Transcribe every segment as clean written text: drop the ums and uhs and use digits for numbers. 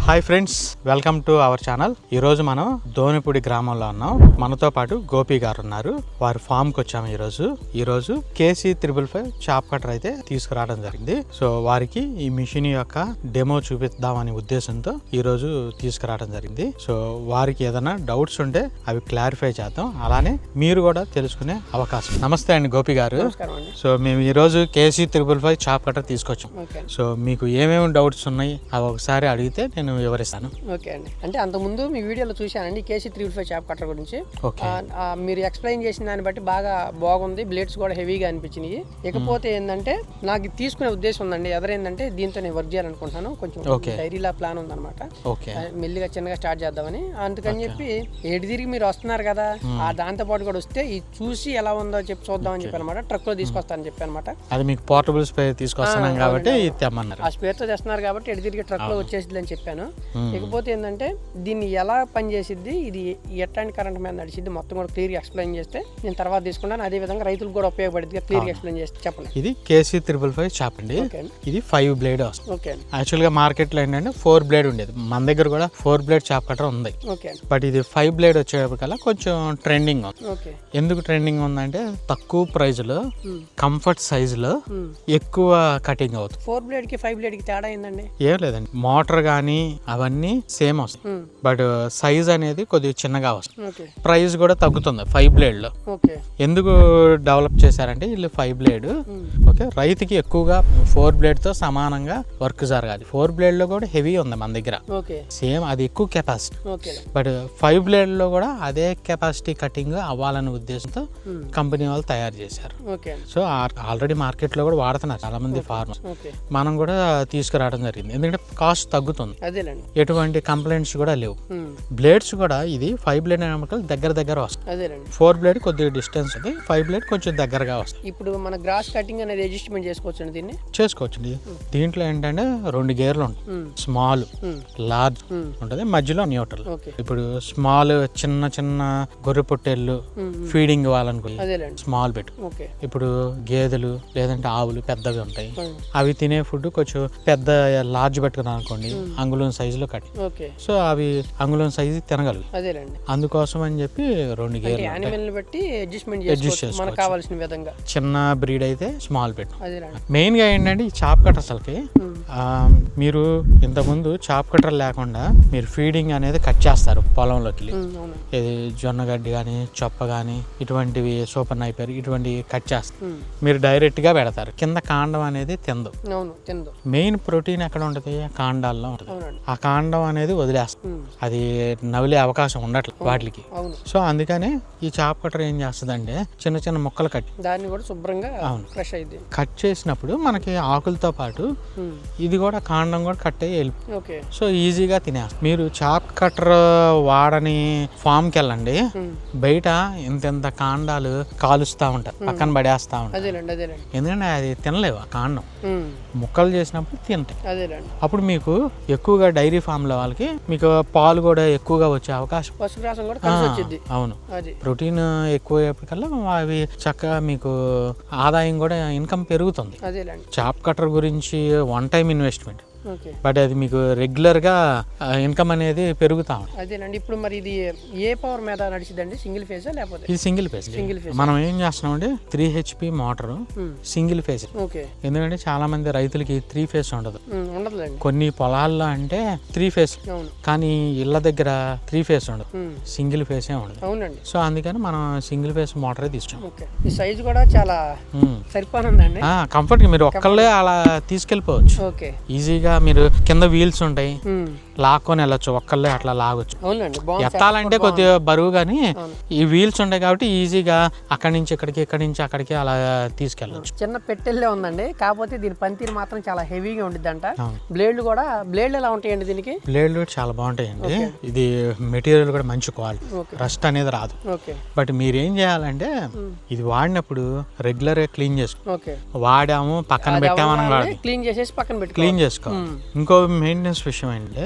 Hi friends, welcome to our channel. ఈరోజు మనం దోనిపూడి గ్రామంలో ఉన్నాం. మనతో పాటు గోపి గారు ఉన్నారు. వారి ఫామ్ కి వచ్చాము. ఈరోజు KC555 చాప్ కటర్ అయితే తీసుకురావడం జరిగింది. సో వారికి ఈ మిషన్ యొక్క డెమో చూపిద్దామనే ఉద్దేశంతో ఈరోజు తీసుకురావడం జరిగింది. సో వారికి ఏదైనా డౌట్స్ ఉంటే అవి క్లారిఫై చేద్దాం, అలానే మీరు కూడా తెలుసుకునే అవకాశం. నమస్తే అండి గోపి గారు. సో మేము ఈరోజు KC555 చాప్ కటర్ తీసుకొచ్చాం. సో మీకు ఏమేమి డౌట్స్ ఉన్నాయి అవి ఒకసారి అడిగితే నేను వివరిస్తాను. ఓకే అండి. అంటే అంతకుముందు మీ వీడియోలో చూశానండి KC555 చాప్ కట్టర్ గురించి. మీరు ఎక్స్ప్లెయిన్ చేసిన దాన్ని బట్టి బాగుంది. బ్లేడ్స్ కూడా హెవీగా అనిపించినాయి. ఇకపోతే ఏంటంటే నాకు తీసుకునే ఉద్దేశం ఉందండి. ఎదురేందంటే దీంతో నేను వర్క్ చేయాలనుకుంటున్నాను. కొంచెం డైరీలా ప్లాన్ ఉందన్నమాట. మెల్లిగా చిన్నగా స్టార్ట్ చేద్దామని. అందుకని చెప్పి ఏడు తిరిగి మీరు వస్తున్నారు కదా, ఆ దాంతో పాటు కూడా వస్తే ఇది చూసి ఎలా ఉందో చెప్పి చూద్దామని చెప్పి అనమాట. ట్రక్ లో తీసుకొస్తానని చెప్పి అనమాట. అది మీకు పోర్టబుల్ స్పేర్ తీసుకొస్తున్నాం కాబట్టి ఆ స్పేర్ తో చేస్తున్నారు కాబట్టి ఎడు తిరిగి ట్రక్ లో వచ్చేసింది అని చెప్పాను. ఇకపోతే ఏంటంటే దీన్ని ఎలా పనిచేసిద్ది, ఇది ఎట్లాంటి కరెంట్ మీద నడిచిద్ది మొత్తం కూడా క్లియర్ గా ఎక్స్ప్లెయిన్ చేస్తే నేను తర్వాత తీసుకుంటాను. అదే విధంగా రైతులకు కూడా ఉపయోగపడుతుంది. క్లియర్ గా ఎక్స్ప్లెయిన్ చేస్తే చెప్పండి. ఇది KC555 చాప్ అండి. ఇది 5 బ్లేడ్ వస్తుంది. యాక్చువల్ గా మార్కెట్ లో ఏంటంటే 4 బ్లేడ్ ఉండేది. మన దగ్గర కూడా 4 బ్లేడ్ చాప్ కటర్ ఉంది. బట్ ఇది 5 బ్లేడ్ వచ్చేటప్పటికల్లా కొంచెం ట్రెండింగ్ ఉంది. ఎందుకు ట్రెండింగ్ ఉందంటే తక్కువ ప్రైజ్ లో కంఫర్ట్ సైజ్ లో ఎక్కువ కటింగ్ అవుతుంది. 4 బ్లేడ్ కి 5 బ్లేడ్ కి తేడా ఏందండి? ఏం లేదండి, మోటార్ గానీ అవన్నీ సేమ్ వస్తాయి. బట్ సైజ్ అనేది కొద్దిగా చిన్నగా వస్తుంది. ప్రైస్ కూడా తగ్గుతుంది 5 బ్లేడ్ లో. ఎందుకు డెవలప్ చేశారంటే వీళ్ళు 5 బ్లేడ్ ఓకే రైతుకి ఎక్కువగా 4 బ్లేడ్ తో సమానంగా వర్క్ జరగాలి. 4 బ్లేడ్ లో కూడా హెవీ ఉంది మన దగ్గర, సేమ్ అది ఎక్కువ కెపాసిటీ. బట్ 5 బ్లేడ్ లో కూడా అదే కెపాసిటీ కటింగ్ అవ్వాలనే ఉద్దేశంతో కంపెనీ వాళ్ళు తయారు చేశారు. సో ఆల్రెడీ మార్కెట్ లో కూడా వాడుతున్నారు చాలా మంది ఫార్మర్స్. మనం కూడా తీసుకురావడం జరిగింది ఎందుకంటే కాస్ట్ తగ్గుతుంది, ఎటువంటి కంప్లైంట్స్ కూడా లేవు. బ్లేడ్స్ కూడా ఇది 5 బ్లేడ్ దగ్గర వస్తుంది. 4 బ్లేడ్ కొద్దిగా డిస్టెన్స్ ఉంది, 5 బ్లేడ్ కొంచెం దగ్గరగా వస్తుంది. ఇప్పుడు మన గ్రాస్ కటింగ్ అనేది అడ్జస్ట్మెంట్ చేసుకోవచ్చు. దీన్ని చేసుకోవచ్చు. దీంట్లో ఏంటంటే 2 గేర్లు ఉంటాయి. స్మాల్, లార్జ్ ఉంటది, మధ్యలో న్యూట్రల్. ఇప్పుడు స్మాల్ చిన్న చిన్న గొర్రె పొట్టేళ్ళు ఫీడింగ్ ఇవ్వాలనుకో స్మాల్ పెట్టు. ఇప్పుడు గేదెలు లేదంటే ఆవులు పెద్దవి ఉంటాయి, అవి తినే ఫుడ్ కొంచెం పెద్ద లార్జ్ పెట్టుకున్నాను అనుకోండి, అంగుళం సైజు లో కట్టి. సో అవి అంగుళం సైజు తినగలవు. అందుకోసం అని చెప్పి 2 గేర్లు బట్టి అడ్జస్ట్ చేసుకోవచ్చు కావాల్సిన విధంగా. చిన్న బ్రీడ్ అయితే స్మాల్ పెట్టు. మెయిన్ గా ఏంటంటే ఈ చాప్ కటర్ అసలుకి మీరు ఇంతకుముందు చాప్ కటర్ లేకుండా మీరు ఫీడింగ్ అనేది కట్ చేస్తారు పొలంలోకి. ఇది జొన్న గడ్డి కానీ చొప్ప కానీ ఇటువంటివి సూపర్ నైపర్ ఇటువంటివి కట్ చేస్తారు. మీరు డైరెక్ట్ గా పెడతారు, కింద కాండం అనేది తిందు. మెయిన్ ప్రోటీన్ ఎక్కడ ఉంటది? కాండాల్లో ఉంటది. ఆ కాండం అనేది వదిలేస్తుంది, అది నవిలే అవకాశం ఉండట్లేదు వాటికి. సో అందుకనే ఈ చాప్ కటర్ ఏం చేస్తుందంటే చిన్న చిన్న ముక్కలు కట్ దాన్ని కూడా శుభ్రంగా కట్ చేసినప్పుడు మనకి ఆకులతో పాటు ఇది కూడా కాండం కూడా కట్ అయ్యి వెళ్ళి సో ఈజీగా తినేస్తాం. మీరు చాప్ కటర్ వాడని ఫామ్ కి వెళ్ళండి, బయట ఇంత కాండాలు కాలుస్తా ఉంటారు, పక్కన పడేస్తా ఉంటారు. ఎందుకంటే అది తినలేవు, ఆ కాండం ముక్కలు చేసినప్పుడు తింటాయి. అప్పుడు మీకు ఎక్కువగా డైరీ ఫామ్ లో వాళ్ళకి మీకు పాలు కూడా ఎక్కువగా వచ్చే అవకాశం. అవును, ప్రోటీన్ ఎక్కువ అయ్యేప్పటికల్లా అవి చక్కగా మీకు ఆదాయం కూడా ఇన్కమ్ పెరుగుతుంది. చాప్ కటర్ గురించి 1 టైం ఇన్వెస్ట్మెంట్, బట్ అది మీకు రెగ్యులర్ గా ఇన్కమ్ అనేది పెరుగుతా ఉంది. అదేనండి. ఇప్పుడు మరి ఇది ఏ పవర్ మీద నడిచిదండి? సింగిల్ ఫేజ్ లేకపోతే? ఇది సింగిల్ ఫేజ్. మనం ఏం చేస్తున్నామంటే 3 HP మోటార్ సింగిల్ ఫేజ్. ఎందుకంటే చాలా మంది రైతులకి 3 ఫేజ్ ఉండదు. కొన్ని పొలాల్లో అంటే 3 ఫేజ్, కానీ ఇళ్ల దగ్గర 3 ఫేజ్ ఉండదు, సింగిల్ ఫేజ్ ఉండదు. సో అందుకని మనం సింగిల్ ఫేజ్ మోటార్ తీసుకున్నాం. ఈ సైజ్ కూడా చాలా సరిపోనుందండి, కంఫర్ట్ గా మీరు ఒక్కళ్ళే అలా తీసుకెళ్ళిపోవచ్చు. ఈజీగా మీరు కింద వీల్స్ ఉంటాయి, లాక్కొని వెళ్ళొచ్చు, ఒక్కళ్ళే అట్లా లాగొచ్చు. ఎత్తాలంటే కొద్దిగా బరువు కానీ ఈ వీల్స్ ఉంటాయి కాబట్టి ఈజీగా అక్కడి నుంచి ఇక్కడికి, ఇక్కడి నుంచి అక్కడికి అలా తీసుకెళ్ళచ్చు. చిన్న పెట్టెల్లే ఉందండి, కాకపోతే దీని పనితీరు మాత్రం చాలా హెవీగా ఉండిద్ది అంట. బ్లేడ్లు కూడా ఎలా ఉంటాయండి దీనికి? బ్లేడ్లు చాలా బాగుంటాయండి. ఇది మెటీరియల్ కూడా మంచి క్వాలిటీ, రస్ట్ అనేది రాదు. బట్ మీరేం చేయాలంటే ఇది వాడినప్పుడు రెగ్యులర్ గా క్లీన్ చేసుకో. వాడాము పక్కన పెట్టామని కాదు, క్లీన్ చేసేసి పక్కన పెట్టి క్లీన్ చేసుకో. ఇంకో మెయింటెనెన్స్ విషయం ఏంటంటే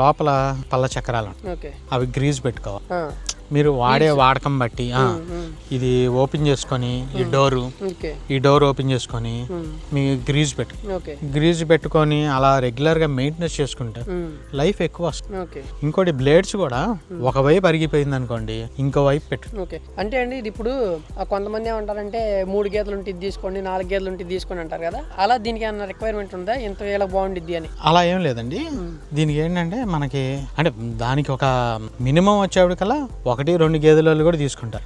లోపల పళ్ళ చక్రాలు అవి గ్రీజ్ పెట్టుకోవాలి. మీరు వాడే వాడకం బట్టి ఇది ఓపెన్ చేసుకొని ఈ డోర్ ఓపెన్ చేసుకొని మీ గ్రీజ్ పెట్టుకొని అలా రెగ్యులర్ గా మెయింటెనెన్స్ చేసుకుంటే లైఫ్ ఎక్కువ వస్తుంది. ఇంకోటి బ్లేడ్స్ కూడా ఒకవైపు అరిగిపోయింది అనుకోండి, ఇంకో వైపు పెట్టు. అంటే అండి ఇది ఇప్పుడు కొంతమంది ఏమంటారంటే 3 గేదెలు ఉంటే తీసుకోండి, 4 గేదెలు ఉంటే తీసుకోండి అంటారు కదా, అలా దీనికి ఏమన్నా రిక్వైర్మెంట్ ఉందా ఇంత వేళ బాగుండిద్ది అని? అలా ఏం లేదండి. దీనికి ఏంటంటే మనకి అంటే దానికి ఒక మినిమం వచ్చేప్పటికల్లా 1-2 గేదెల వాళ్ళు కూడా తీసుకుంటారు.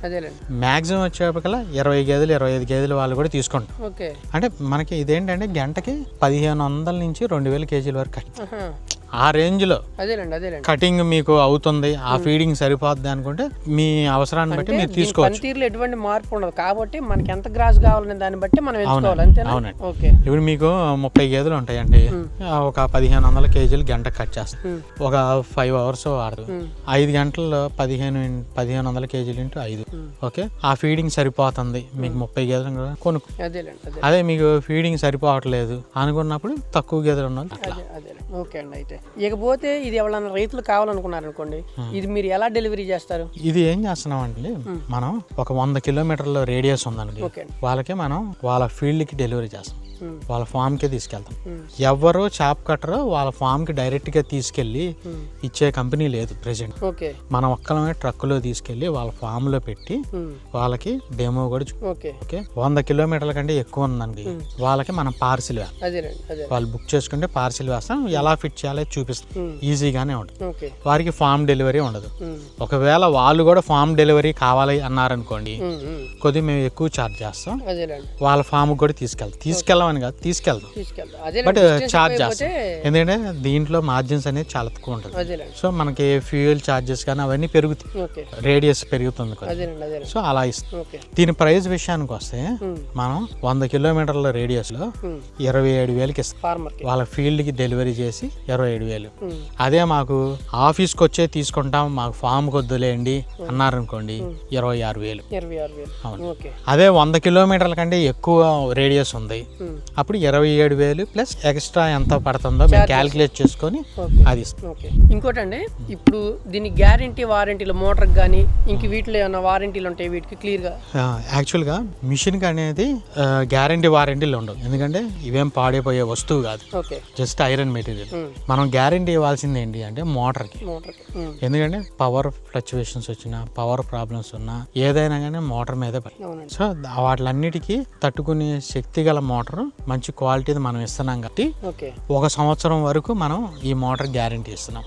మాక్సిమం వచ్చేప్పటికల్లా 20 గేదెలు 25 గేదెల వాళ్ళు కూడా తీసుకుంటారు. అంటే మనకి ఇదేంటంటే గంటకి 1500 నుంచి 2000 కేజీల వరకు ఆ రేంజ్ లో కటింగ్ మీకు అవుతుంది, ఆ ఫీడింగ్ సరిపోద్ది అనుకుంటే మీ అవసరాన్ని బట్టి మీరు తీసుకోవచ్చు. పనితీరులో ఎటువంటి మార్పు ఉండదు కాబట్టి మనకి ఎంత గ్రాస్ కావాలనే దాన్ని బట్టి మనం ఎంచుకోవాలి. అవునండి. ఇప్పుడు మీకు 30 గేదెలు ఉంటాయండి, ఒక 1500 కేజీలు గంట కట్ చేస్తాం, ఒక 5 అవర్స్ వాడదు, 5 గంటల్లో 1500 కేజీలు ఇంటూ 5. ఓకే, ఆ ఫీడింగ్ సరిపోతుంది మీకు 30 గేదెలు కొనుక్కు. అదే మీకు ఫీడింగ్ సరిపోవట్లేదు అనుకున్నప్పుడు తక్కువ గేదెలు ఉన్న ఓకే అండి. అయితే ఇకపోతే ఇది ఎవరైనా రైతులు కావాలనుకున్నారు అనుకోండి, ఇది మీరు ఎలా డెలివరీ చేస్తారు? ఇది ఏం చేస్తున్నాం అండి, మనం ఒక 100 కిలోమీటర్ల రేడియస్ ఉందండి, వాళ్ళకి మనం వాళ్ళ ఫీల్డ్ కి డెలివరీ చేస్తాం, వాళ్ళ ఫామ్ కి తీసుకెళ్తాం. ఎవరు చాప్ కట్టరో వాళ్ళ ఫామ్ కి డైరెక్ట్ గా తీసుకెళ్లి ఇచ్చే కంపెనీ లేదు ప్రెసెంట్. మనం ఒక్కలమే ట్రక్ లో తీసుకెళ్లి వాళ్ళ ఫామ్ లో పెట్టి వాళ్ళకి డెమో కూడా 100 కిలోమీటర్ల కంటే ఎక్కువ ఉందండి, వాళ్ళకి మనం పార్సిల్ వాళ్ళు బుక్ చేసుకుంటే పార్సిల్ వేస్తాం, ఎలా ఫిట్ చేయాలో చూపిస్తాం, ఈజీగానే ఉంటుంది. వారికి ఫామ్ డెలివరీ ఉండదు. ఒకవేళ వాళ్ళు కూడా ఫామ్ డెలివరీ కావాలి అన్నారనుకోండి, కొద్దిగా మేము ఎక్కువ ఛార్జ్ చేస్తాం, వాళ్ళ ఫామ్ కూడా తీసుకెళ్ళమని కాదు తీసుకెళ్తాం, బట్ ఛార్జ్ చేస్తాం. ఎందుకంటే దీంట్లో మార్జిన్స్ అనేది చాలా తక్కువ ఉంటుంది. సో మనకి ఫ్యూయల్ ఛార్జెస్ కానీ అవన్నీ పెరుగుతాయి, రేడియస్ పెరుగుతుంది కదా, సో అలా ఇస్తాం. దీని ప్రైస్ విషయానికి వస్తే మనం 100 కిలోమీటర్ల రేడియస్ లో 27,000కి ఇస్తాం, వాళ్ళ ఫీల్డ్ కి డెలివరీ చేసి 27,000. అదే మాకు ఆఫీస్కి వచ్చే తీసుకుంటాం, మాకు ఫామ్ కొద్దులేండి అన్నారనుకోండి 26,000. అవును. అదే 100 కిలోమీటర్ల కంటే ఎక్కువ రేడియస్ ఉంది, అప్పుడు 27,000 ప్లస్ ఎక్స్ట్రా ఎంత పడుతుందో మేము క్యాల్కులేట్ చేసుకొని అది ఇస్తాం. ఇంకోటండి, ఇప్పుడు దీని గ్యారంటీ వారంటీలు మోటార్ కానీ ఇంక వీటిలో ఏమైనా వారంటీలు ఉంటాయి వీటికి క్లియర్ గా? యాక్చువల్ గా మిషన్ కి అనేది గ్యారంటీ వారంటీలు ఉండవు, ఎందుకంటే ఇవేం పాడైపోయే వస్తువు కాదు, జస్ట్ ఐరన్ మెటీరియల్. మనం గ్యారంటీ ఇవ్వాల్సింది ఏంటి అంటే మోటార్ కి, ఎందుకంటే పవర్ ఫ్లక్చువేషన్స్ వచ్చినా పవర్ ప్రాబ్లమ్స్ ఉన్నా ఏదైనా కానీ మోటార్ మీదే పడి, సో వాటిలన్నిటికీ తట్టుకునే శక్తి గల మోటార్ మంచి క్వాలిటీది మనం ఇస్తున్నాం కాబట్టి 1 సంవత్సరం వరకు మనం ఈ మోటార్ గ్యారంటీ ఇస్తున్నాం.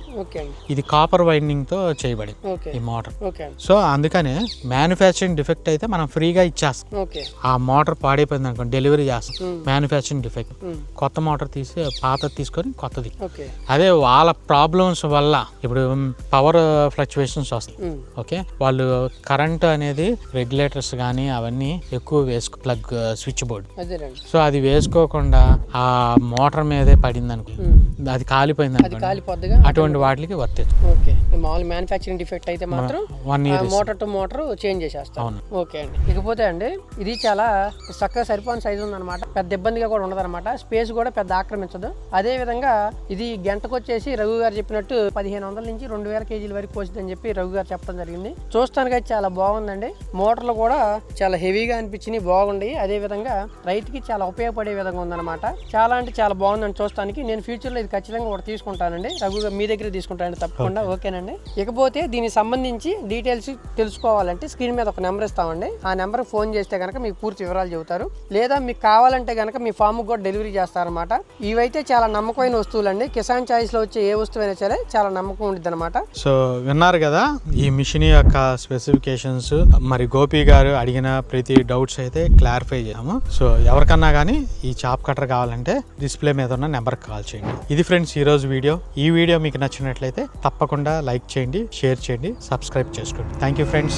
ఇది కాపర్ వైండింగ్ తో చేయబడింది ఈ మోటార్, సో అందుకనే మ్యానుఫ్యాక్చరింగ్ డిఫెక్ట్ అయితే మనం ఫ్రీగా ఇచ్చేస్తాం. ఆ మోటార్ పాడైపోయింది అనుకోండి డెలివరీ చేస్తాం, మ్యానుఫ్యాక్చరింగ్ డిఫెక్ట్ కొత్త మోటార్ తీసి పాత తీసుకొని కొత్తది. అదే వాళ్ళ ప్రాబ్లమ్స్ వల్ల ఇప్పుడు పవర్ ఫ్లక్చువేషన్స్ వస్తాయి, ఓకే, వాళ్ళు కరెంట్ అనేది రెగ్యులేటర్స్ కానీ అవన్నీ ఎక్కువ ప్లగ్ స్విచ్ బోర్డ్, సో అది వేసుకోకుండా ఆ మోటార్ మీదే పడింది అనుకో, అది కాలిపోయింది అనుకోండి, అటువంటి వాటికి వర్తించు. మామూలు మ్యానుఫ్యాక్చరింగ్ డిఫెక్ట్ అయితే మాత్రం 1 year motor to motor change చేసేస్తాం. ఓకే అండి. ఇకపోతే అండి ఇది చాలా చక్కగా సరిపోయిన సైజు ఉందన్నమాట, పెద్ద ఇబ్బందిగా కూడా ఉండదన్నమాట, స్పేస్ కూడా పెద్ద ఆక్రమించదు. అదే విధంగా ఇది గంటకు వచ్చేసి రఘు గారు చెప్పినట్టు 1500 నుంచి 2000 కేజీల వరకు పోసిందని చెప్పి రఘు గారు చెప్పడం జరిగింది. చూస్తానికి అయితే చాలా బాగుందండి, మోటార్లు కూడా చాలా హెవీగా అనిపించినాయి, బాగుండి. అదే విధంగా రైతుకి చాలా ఉపయోగపడే విధంగా ఉందన్నమాట, చాలా అంటే చాలా బాగుందండి చూస్తానికి. నేను ఫ్యూచర్ లో ఇది ఖచ్చితంగా ఒకటి తీసుకుంటానండి, రఘు గారు మీ దగ్గర తీసుకుంటానండి తప్పకుండా. ఓకేనండి. ఇకపోతే దీనికి సంబంధించి డీటెయిల్స్ తెలుసుకోవాలంటే స్క్రీన్ మీద ఒక నెంబర్ ఇస్తామండి, ఆ నెంబర్ ఫోన్ చేస్తే కనుక మీకు పూర్తి వివరాలు చెబుతారు, లేదా మీకు కావాలంటే కనుక మీ ఫామ్ కూడా డెలివరీ చేస్తారనమాట. ఇవైతే చాలా నమ్మకమైన వస్తువులు అండి, కిసాన్ చాయిస్ లో వచ్చే ఏ వస్తువు అయినా సరే చాలా నమ్మకం ఉంటుంది అనమాట. సో విన్నారు కదా ఈ మిషన్ యొక్క స్పెసిఫికేషన్స్, మరి గోపి గారు అడిగిన ప్రతి డౌట్స్ అయితే క్లారిఫై చేసాము. సో ఎవరికన్నా కానీ ఈ చాప్ కటర్ కావాలంటే డిస్ప్లే మీద ఉన్న నెంబర్కి కాల్ చేయండి. ఇది ఫ్రెండ్స్ ఈ రోజు వీడియో. ఈ వీడియో మీకు నచ్చినట్లయితే తప్పకుండా లైక్ చేయండి, షేర్ చేయండి, సబ్స్క్రైబ్ చేసుకోండి. Thank you friends.